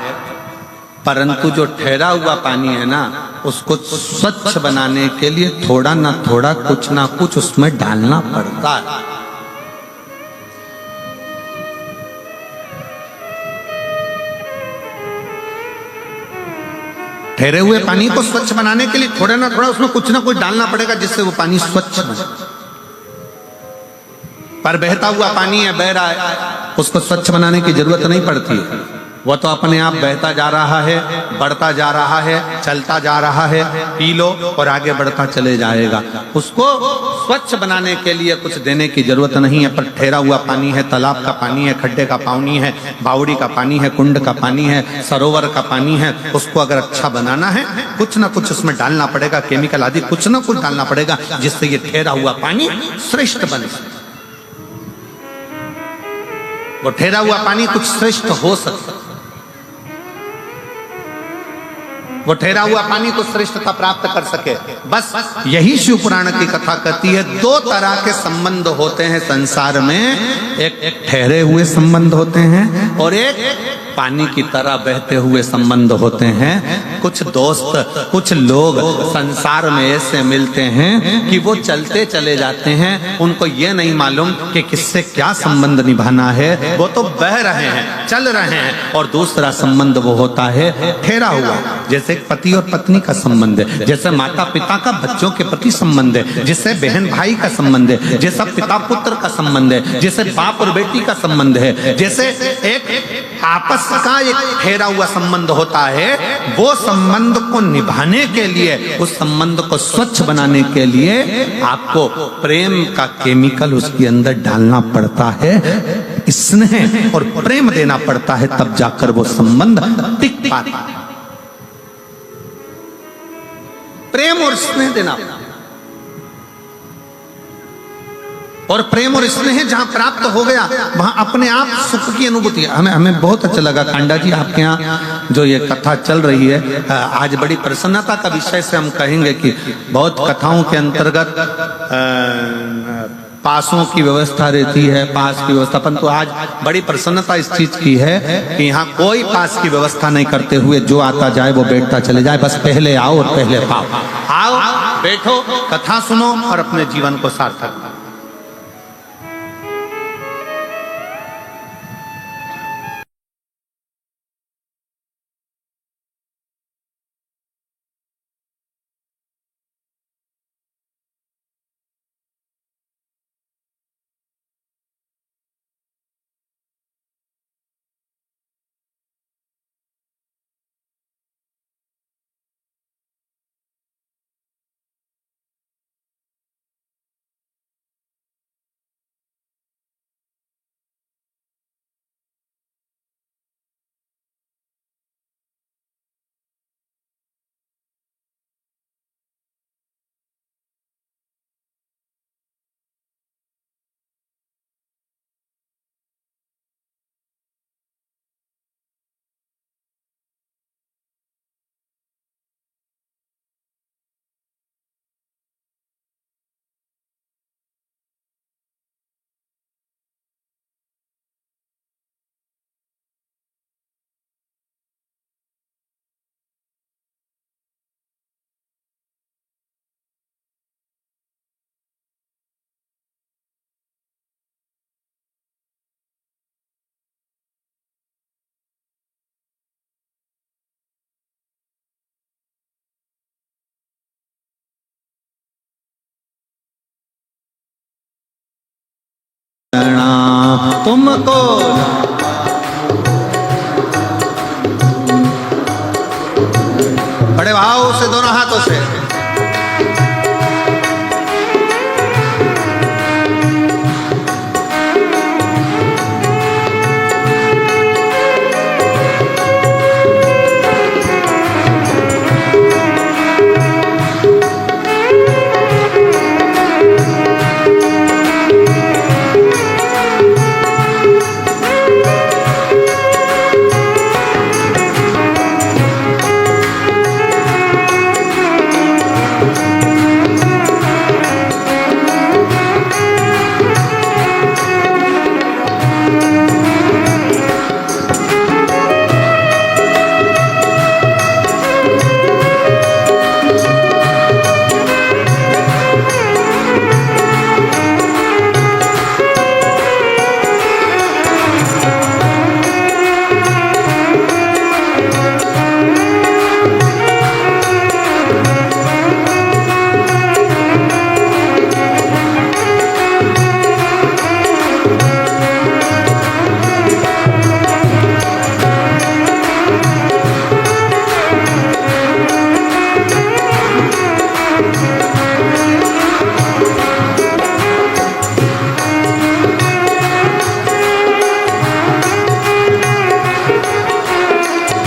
परंतु जो ठहरा हुआ पानी है ना, उसको स्वच्छ बनाने के लिए थोड़ा ना थोड़ा, कुछ ना कुछ उसमें डालना पड़ता है। ठहरे हुए पानी को स्वच्छ बनाने के लिए थोड़ा ना थोड़ा उसमें कुछ ना कुछ डालना पड़ेगा, जिससे वो पानी स्वच्छ बने। पर बहता हुआ पानी है, बह रहा है, उसको स्वच्छ बनाने की जरूरत नहीं पड़ती है। वो तो अपने आप बहता जा रहा है, बढ़ता जा रहा है, चलता जा रहा है, पी लो और आगे बढ़ता चले जाएगा। उसको स्वच्छ बनाने के लिए कुछ देने की जरूरत नहीं है। पर ठहरा हुआ पानी है, तालाब का पानी है, खड्डे का पानी है, बावड़ी का पानी है, कुंड का पानी है, सरोवर का पानी है, उसको अगर अच्छा बनाना है, कुछ ना कुछ उसमें डालना पड़ेगा, केमिकल आदि कुछ ना कुछ डालना पड़ेगा, जिससे ये ठहरा हुआ पानी श्रेष्ठ बने। वो ठहरा हुआ पानी कुछ श्रेष्ठ हो सकता, वो ठहरा हुआ पानी को श्रेष्ठता प्राप्त कर सके। बस यही शिव पुराण की कथा कहती है। दो तरह के संबंध होते हैं संसार में, एक ठहरे हुए संबंध होते हैं और एक पानी की तरह बहते हुए संबंध होते हैं। कुछ दोस्त, कुछ लोग संसार में ऐसे मिलते हैं कि वो चलते चले जाते हैं, उनको ये नहीं मालूम कि किससे क्या संबंध निभाना है, वो तो बह रहे हैं, चल रहे हैं। और दूसरा संबंध वो होता है ठहरा हुआ, जैसे पति और पत्नी का संबंध है, जैसे माता पिता का बच्चों के प्रति संबंध है, जैसे बहन भाई का संबंध है, जैसा पिता पुत्र का संबंध है, जैसे बाप और बेटी का संबंध है, जैसे एक आपस का एक ठहरा हुआ संबंध होता है। वो संबंध को निभाने के लिए, उस संबंध को स्वच्छ बनाने के लिए आपको प्रेम का केमिकल उसके अंदर डालना पड़ता है, स्नेह और प्रेम देना पड़ता है, तब जाकर वो संबंध टिक पाता है। प्रेम और स्नेह देना, और प्रेम और स्नेह जहां प्राप्त हो गया, वहां अपने आप सुख की अनुभूति। हमें बहुत अच्छा लगा कांडा जी, आपके यहाँ जो ये कथा चल रही है, आज बड़ी प्रसन्नता का विषय से हम कहेंगे कि बहुत कथाओं के अंतर्गत पासों की व्यवस्था रहती है, पास की व्यवस्था, परंतु आज बड़ी प्रसन्नता इस चीज की है कि यहाँ कोई पास की व्यवस्था नहीं करते हुए जो आता जाए वो बैठता चले जाए। बस पहले आओ और पहले पाओ। आओ, बैठो, कथा सुनो और अपने जीवन को सार्थक करो। प्रणाम तुमको। बड़े भाव से दोनों हाथों से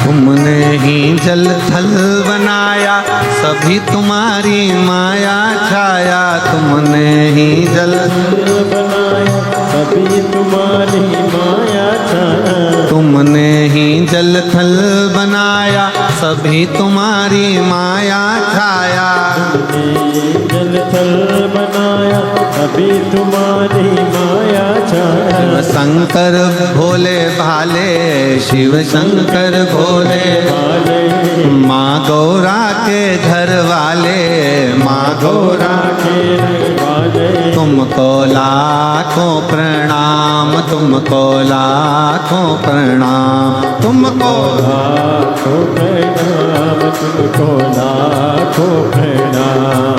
तुमने ही जल थल बनाया, सभी तुम्हारी माया छाया। तुमने ही जल बनाया, सभी तुम्हारी माया छाया। तुमने ही जल थल बनाया, सभी तुम्हारी माया छाया। जल थल बनाया, सभी तुम्हारी माया छाया। शिव शंकर भोले भाले, शिव शंकर भोले भाले, माँ गौरा के घर वाले, माँ गौरा के वाले। तुमको लाखों प्रणाम, तुमको लाखों प्रणाम, तुमको लाखों प्रणाम, तुमको लाखों प्रणाम।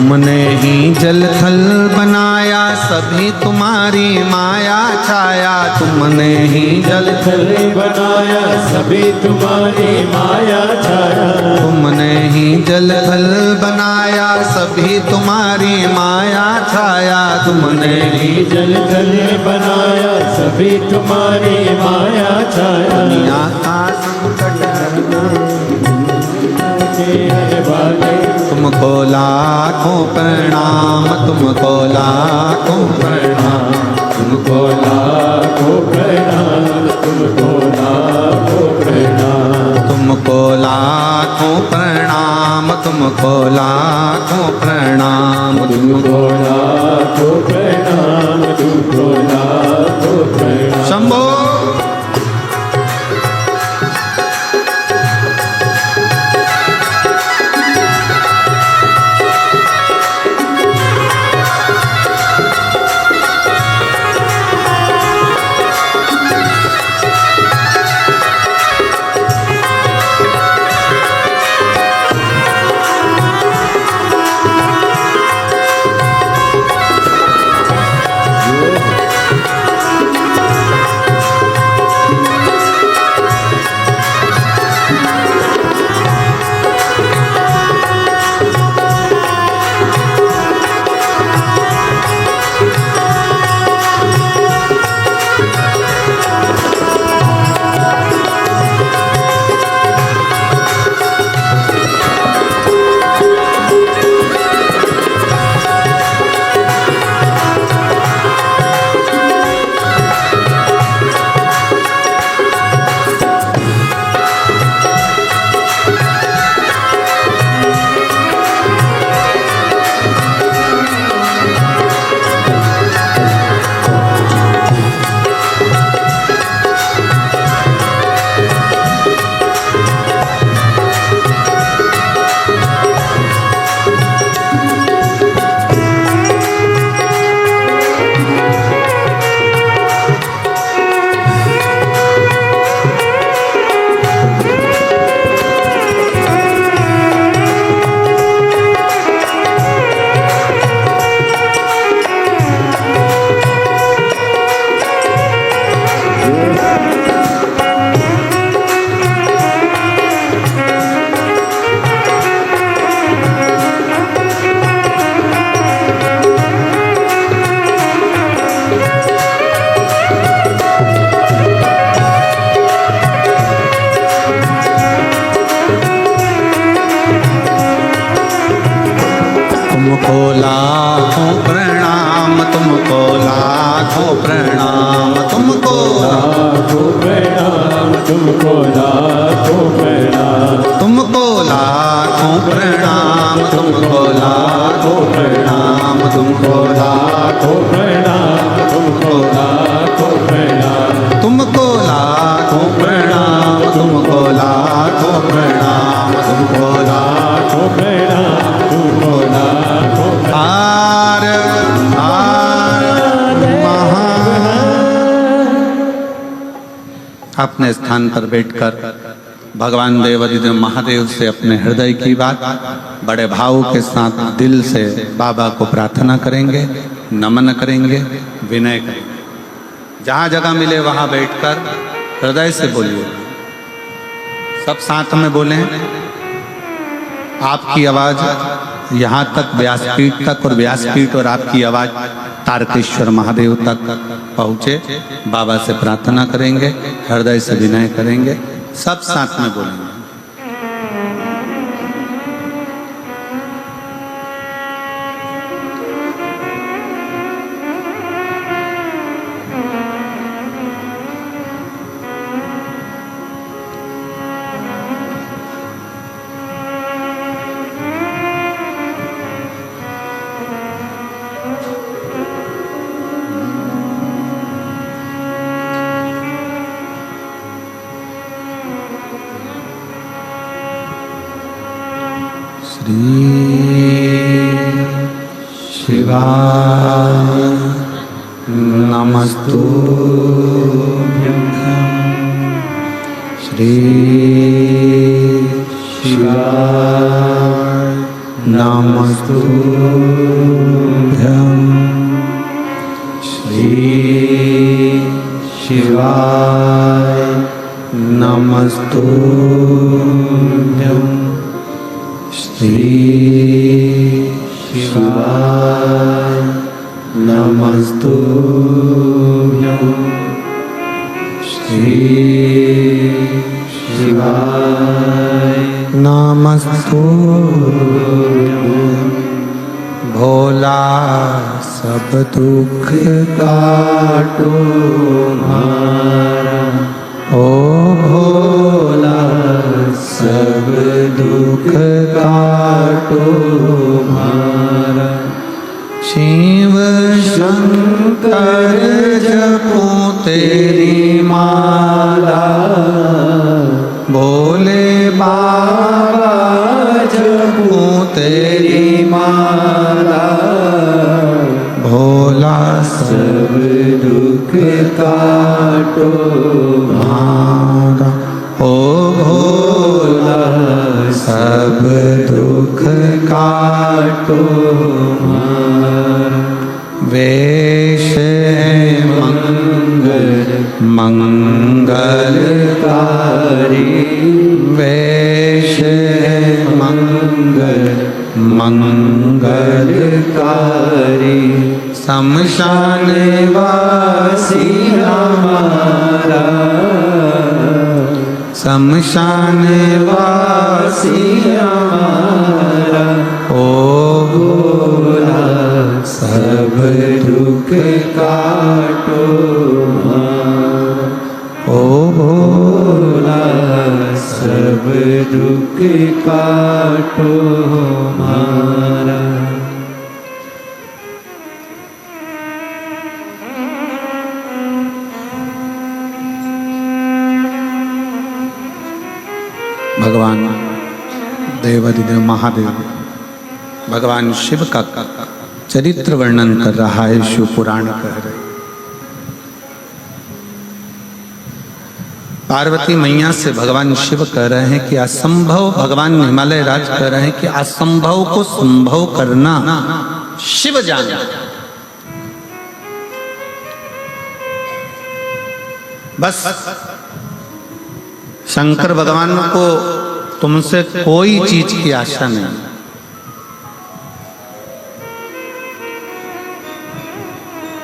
तुमने ही जल थल बनाया, सभी तुम्हारी माया छाया। तुमने ही जल थल बनाया, सभी तुम्हारी माया छाया। तुमने ही जल थल बनाया, सभी तुम्हारी माया छाया। तुमने ही जल थल बनाया, सभी तुम्हारी माया छाया। दुनिया का संकट वाले तुमको लाखों प्रणाम, तुमको लाखों प्रणाम। तुमको लाखों प्रणाम, तुमको लाखों प्रणाम। तुमको लाखों प्रणाम, तुमको लाखों प्रणाम। तुमको लाखों प्रणाम, तुमको लाखों प्रणाम। शंभो तुमको लाखों प्रणाम, तुमको लाखों प्रणाम। तुमको लाखों प्रणाम, तुमको लाखों प्रणाम। तुमको लाखों प्रणाम, तुमको लाखों प्रणाम। तुमको लाखों प्रणाम, तुमको लाखों प्रणाम। तुमको लाखों प्रणाम, तुमको लाखों प्रणाम। तुमको लाखों प्रणाम, तुमको लाखों आर आर महा। अपने स्थान पर बैठकर भगवान देवाधिदेव महादेव से अपने हृदय की बात बड़े भाव के साथ दिल से बाबा को प्रार्थना करेंगे, नमन करेंगे, विनय करेंगे। जहाँ जगह मिले वहाँ बैठकर हृदय से बोलिए, सब साथ में बोलें। आपकी आवाज यहाँ तक व्यासपीठ तक और व्यासपीठ और आपकी आवाज तारकेश्वर महादेव तक पहुँचे। बाबा से प्रार्थना करेंगे, हृदय से विनय करेंगे, सब साथ में बोलेंगे। शिवाय नमस्तुभ्यं। श्री शिवाय नमस्तुभ्यं श्री शिवाय नमस्तुभ्यं श्री शिवाय नमस्तुभ्यं श्री शिवाय नमस्तुभ्यं भोला सब दुख काटो हमारा ओ भोला सब दुख काटो हमारा शिव शंकर जपो तेरी माला भोले बाबा जपो तेरी माला भोला सब दुख काटो हमारा ओ भोला सब दुख काटो हमारा वेश मंगलकारी वेश मंगलकारी शमशान वासी हमारा शमशान वासी हमारा ओ भोला सब दुख काटो हमारा ओ भोला सब दुख काटो हमारा। भगवान देवाधिदेव महादेव भगवान शिव का चरित्र वर्णन कर रहा है, शिव पुराण कह रहे। पार्वती मैया से भगवान शिव कह रहे हैं कि असंभव, भगवान हिमालय राज कह रहे हैं कि असंभव को संभव करना शिव जाने। बस शंकर भगवान को तुमसे कोई चीज की आशा नहीं।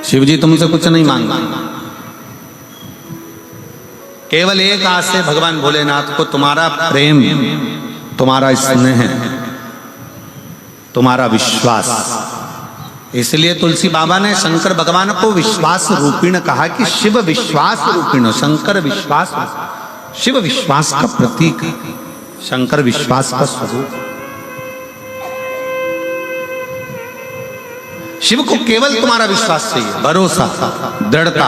शिव जी तुमसे कुछ नहीं मांगा, केवल एक आस है भगवान भोलेनाथ को, तुम्हारा प्रेम, तुम्हारा स्नेह, तुम्हारा विश्वास। इसलिए तुलसी बाबा ने शंकर भगवान को विश्वास रूपिण कहा कि शिव विश्वास रूपिण, शंकर विश्वास, शिव विश्वास का प्रतीक, शंकर विश्वास का स्वरूप। शिव को केवल तुम्हारा विश्वास चाहिए, भरोसा, दृढ़ता।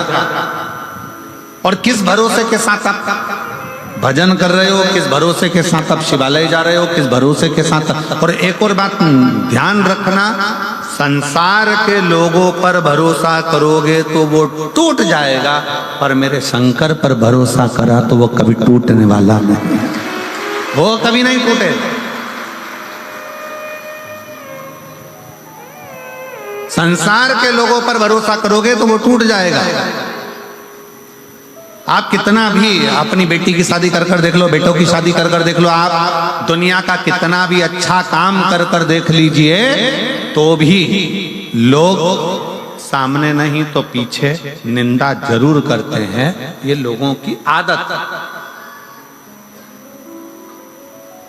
और किस भरोसे के साथ आप भजन कर रहे हो, किस भरोसे के साथ आप शिवालय जा रहे हो, किस भरोसे के साथ। और एक और बात ध्यान रखना, संसार के लोगों पर भरोसा करोगे तो वो टूट जाएगा, पर मेरे शंकर पर भरोसा करा तो वो कभी टूटने वाला नहीं, वो कभी नहीं टूटेगा। संसार के लोगों पर भरोसा करोगे तो वो टूट जाएगा। आप कितना भी अपनी बेटी की शादी कर कर देख लो, बेटों की शादी कर कर देख लो, आप दुनिया का कितना भी अच्छा काम कर कर देख लीजिए, तो भी लोग सामने नहीं तो पीछे निंदा जरूर करते हैं। ये लोगों की आदत।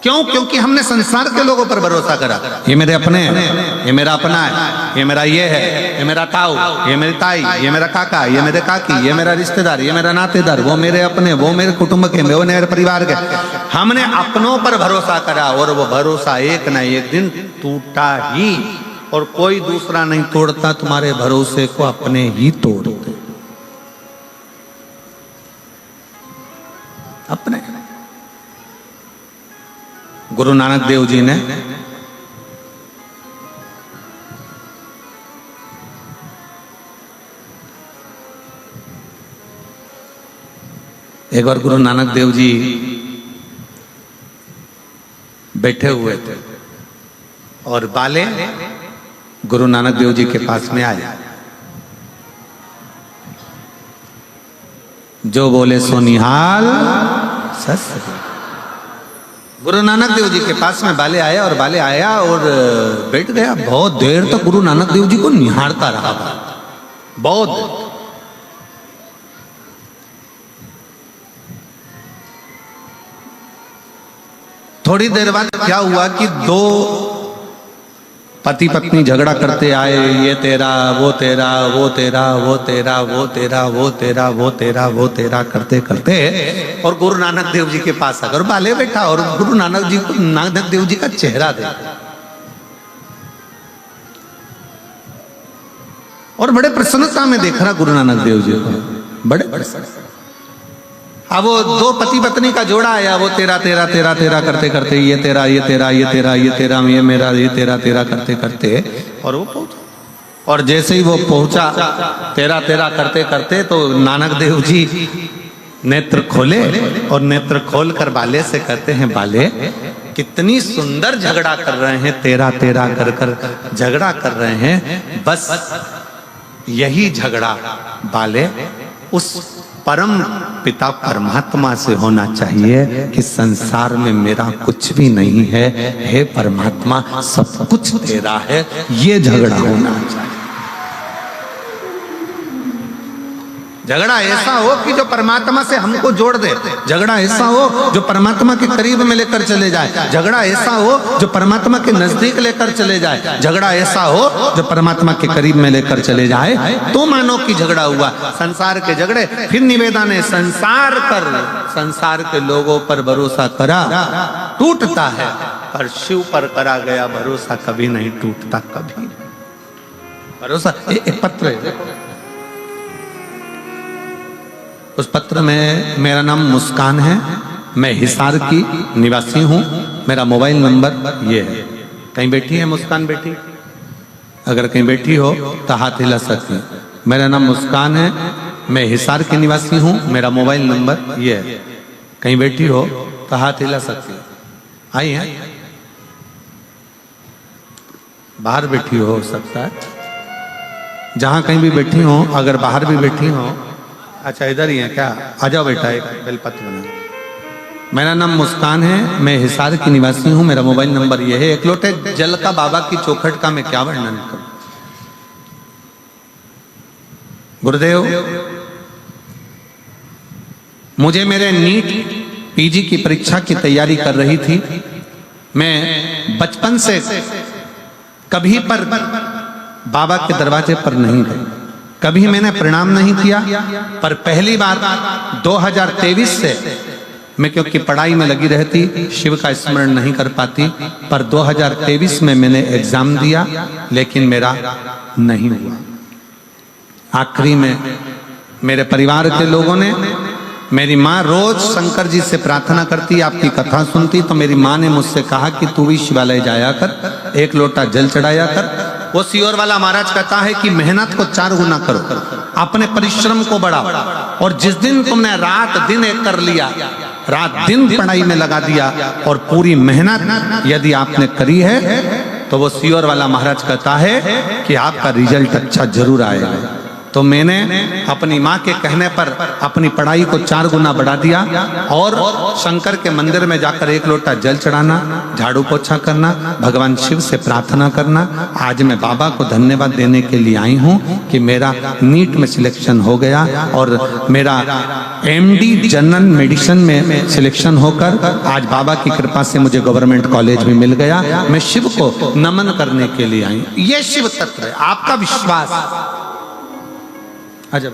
क्यों? क्योंकि हमने संसार के लोगों पर भरोसा करा। ये मेरे अपने हैं, ये मेरा अपना है, ये मेरा ये है, ये मेरा ताऊ, ये मेरी ताई, ये मेरा काका, ये मेरे काकी, ये मेरा रिश्तेदार, ये मेरा नातेदार, वो मेरे अपने, वो मेरे कुटुंब के, वो मेरे परिवार के। हमने अपनों पर भरोसा करा और वो भरोसा एक न एक दिन टूटा ही। और कोई दूसरा नहीं तोड़ता तुम्हारे भरोसे को, अपने ही तोड़ते अपने। गुरु नानक देव जी ने एक बार गुरु नानक देव जी बैठे हुए थे, और बाले गुरु नानक देव जी के पास में आए। जो बोले सो निहाल सस। गुरु नानक देव जी के पास में बाले आया और बाले आया और बैठ गया। बहुत देर तक गुरु नानक देव जी को निहारता रहा। बहुत देर। थोड़ी देर बाद क्या हुआ कि दो पति पत्नी झगड़ा करते आए। ये तेरा वो तेरा वो तेरा वो तेरा वो तेरा वो तेरा वो तेरा वो तेरा करते करते और गुरु नानक देव जी के पास आकर बाले बैठा और गुरु नानक जी को नानक देव जी का चेहरा देखा और बड़े प्रसन्नता में देख रहा गुरु नानक देव जी को, बड़े प्रसन्न। अब वो दो पति पत्नी का जोड़ा आया। वो तेरा तेरा तेरा तेरा करते करते ये तेरा ये तेरा ये तेरा ये तेरा ये मेरा ये तेरा तेरा करते करते और वो पहुंचा। और जैसे ही वो पहुंचा तेरा तेरा करते करते तो नानक देव जी नेत्र खोले और नेत्र खोल कर बाले से कहते हैं, बाले कितनी सुंदर झगड़ा कर रहे हैं, तेरा तेरा कर कर झगड़ा कर रहे हैं। बस यही झगड़ा बाले उस परम पिता परमात्मा से होना चाहिए कि संसार में मेरा कुछ भी नहीं है, हे परमात्मा सब कुछ तेरा है, ये झगड़ा होना चाहिए। झगड़ा ऐसा हो कि जो परमात्मा से हमको जोड़ दे। झगड़ा ऐसा हो जो परमात्मा के करीब में लेकर चले जाए। झगड़ा ऐसा हो जो परमात्मा के नजदीक लेकर चले जाए। झगड़ा ऐसा हो जो परमात्मा के करीब में लेकर चले जाए तो मानो कि झगड़ा हुआ। संसार के झगड़े। फिर निवेदन है, संसार पर, संसार के लोगों पर भरोसा करा टूटता है, पर शिव पर करा गया भरोसा कभी नहीं टूटता। कभी भरोसा। एक पत्र है, उस पत्र में मेरा नाम मुस्कान है, मैं हिसार की निवासी हूँ, मेरा मोबाइल नंबर ये है। कहीं बैठी है मुस्कान बेटी? अगर कहीं बैठी हो तो हाथ हिला सकती। मेरा नाम मुस्कान है, मैं हिसार की निवासी हूँ, मेरा मोबाइल नंबर ये है। कहीं बैठी हो तो हाथ हिला सकती। आई है? बाहर बैठी हो सकता है, जहां कहीं भी बैठी हो, अगर बाहर भी बैठी हो। अच्छा इधर ही है क्या? आ जाओ बेटा, एक बेलपत्र बना। मेरा नाम मुस्कान है, मैं हिसार की निवासी हूँ, मेरा मोबाइल नंबर ये है। एक लोटे जल का बाबा की चौखट का मैं क्या वर्णन करूं। गुरुदेव, मुझे मेरे नीट पीजी की परीक्षा की तैयारी कर रही थी। मैं बचपन से कभी पर बाबा के दरवाजे पर नहीं गई, कभी मैंने प्रणाम नहीं किया। पर पहली बार 2023 से मैं, क्योंकि पढ़ाई में लगी रहती, शिव का स्मरण नहीं कर पाती, पर 2023 में मैंने एग्जाम दिया, लेकिन मेरा नहीं हुआ। आखिरी में मेरे परिवार के लोगों ने, मेरी माँ रोज शंकर जी से प्रार्थना करती, आपकी कथा सुनती, तो मेरी माँ ने मुझसे कहा कि तू भी शिवालय जाया कर, एक लोटा जल चढ़ाया कर। वो सियोर वाला महाराज कहता है कि मेहनत को 4 गुना करो, अपने परिश्रम को बढ़ाओ, और जिस दिन तुमने रात दिन एक कर लिया, रात दिन पढ़ाई में लगा दिया और पूरी मेहनत यदि आपने करी है, तो वो सियोर वाला महाराज कहता है कि आपका रिजल्ट अच्छा जरूर आएगा। तो मैंने अपनी माँ के कहने पर अपनी पढ़ाई को 4 गुना बढ़ा दिया और शंकर के मंदिर में जाकर एक लोटा जल चढ़ाना, झाड़ू पोछा करना, भगवान शिव से प्रार्थना करना। आज मैं बाबा को धन्यवाद देने के लिए आई हूँ कि मेरा नीट में सिलेक्शन हो गया और मेरा MD जनरल मेडिसिन में सिलेक्शन होकर आज बाबा की कृपा से मुझे गवर्नमेंट कॉलेज भी मिल गया। मैं शिव को नमन करने के लिए आई। ये शिव तत्व है, आपका विश्वास। अच्छा